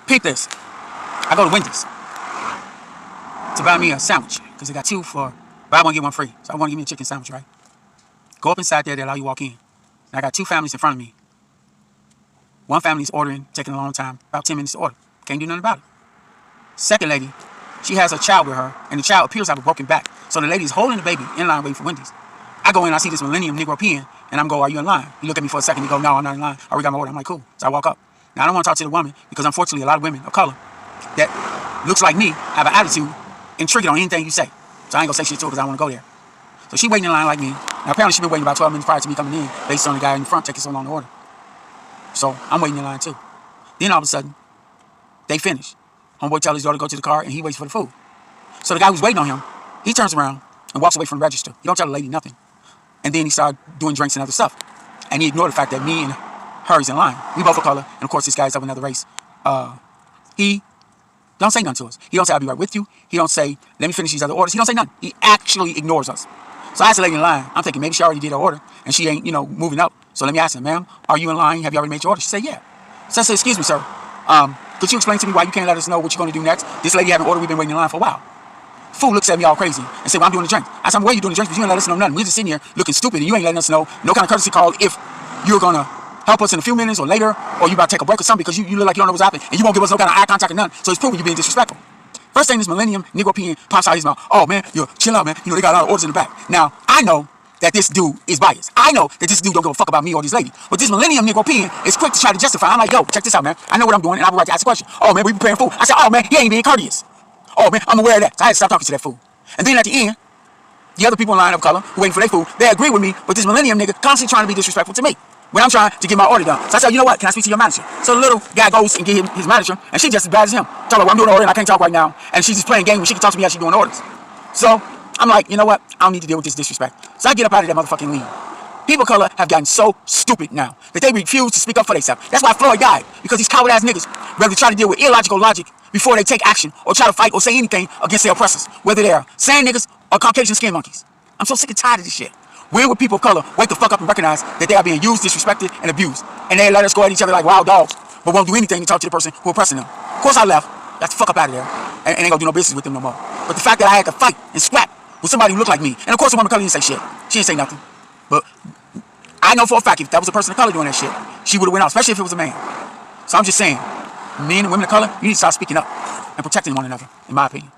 Peep this. I go to Wendy's to buy me a sandwich because they got 2 for buy one, get one free. So I want to give me a chicken sandwich, right? Go up inside there, they allow you to walk in. And I got 2 families in front of me. One family's ordering, taking a long time, about 10 minutes to order. Can't do nothing about it. Second lady, she has a child with her, and the child appears to have a broken back. So the lady's holding the baby in line waiting for Wendy's. I go in, I see this millennium Negro peeing, and I'm go, are you in line? He look at me for a second, he go, no, I'm not in line. I already got my order. I'm like, cool. So I walk up. Now I don't want to talk to the woman because unfortunately a lot of women of color that looks like me have an attitude and trigger on anything you say. So I ain't gonna say shit to her because I want to go there. So she waiting in line like me. Now apparently she been waiting about 12 minutes prior to me coming in based on the guy in the front taking so long to order. So I'm waiting in line too. Then all of a sudden, they finish. Homeboy tells his daughter to go to the car and he waits for the food. So the guy who's waiting on him, he turns around and walks away from the register. He don't tell the lady nothing. And then he started doing drinks and other stuff. And he ignored the fact that me and her is in line. We both are color, and of course this guy's of another race. He don't say nothing to us. He don't say, I'll be right with you. He don't say, let me finish these other orders. He don't say nothing. He actually ignores us. So I asked the lady in line, I'm thinking maybe she already did her order, and she ain't, moving up. So let me ask her, ma'am, are you in line? Have you already made your order? She said, yeah. So I said, excuse me, sir. Could you explain to me why you can't let us know what you're going to do next? This lady had an order. We've been waiting in line for a while. Fool looks at me all crazy and said, well, I'm doing the drink. I said, well, you're doing the drink, but you ain't let us know nothing. We're just sitting here looking stupid, and you ain't letting us know no kind of courtesy call if you're going to help us in a few minutes or later, or you about to take a break or something because you look like you don't know what's happening, and you won't give us no kind of eye contact or nothing. So it's proving you're being disrespectful. First thing this millennium Negro peeing pops out his mouth. Oh, man, chill out, man. They got a lot of orders in the back. Now, I know that this dude is biased. I know that this dude don't give a fuck about me or this lady. But this millennium Negro peeing is quick to try to justify. I'm like, yo, check this out, man. I know what I'm doing, and I have a right to ask a question. Oh, man, we preparing food. I said, oh, man, he ain't being courteous. Oh, man, I'm aware of that. So I had to stop talking to that fool. And then at the end, the other people in line of color who waiting for their food, they agree with me, but this millennium nigga constantly trying to be disrespectful to me when I'm trying to get my order done. So I said, you know what? Can I speak to your manager? So the little guy goes and get him his manager, and she just as bad as him. Talking about, well, I'm doing an order and I can't talk right now. And she's just playing games when she can talk to me as she's doing orders. So I'm like, you know what? I don't need to deal with this disrespect. So I get up out of that motherfucking league. People of color have gotten so stupid now that they refuse to speak up for themselves. That's why Floyd died, because these coward-ass niggas rather try to deal with illogical logic before they take action or try to fight or say anything against their oppressors, whether they're sand niggas or Caucasian skin monkeys. I'm so sick and tired of this shit. When would people of color wake the fuck up and recognize that they are being used, disrespected, and abused, and they let us go at each other like wild dogs, but won't do anything to talk to the person who oppressing them? Of course I left. Got the fuck up out of there, and ain't gonna do no business with them no more. But the fact that I had to fight and scrap with somebody who looked like me, and of course the woman of color didn't say shit. She didn't say nothing. But I know for a fact if that was a person of color doing that shit, she would have went out, especially if it was a man. So I'm just saying, men and women of color, you need to start speaking up and protecting one another, in my opinion.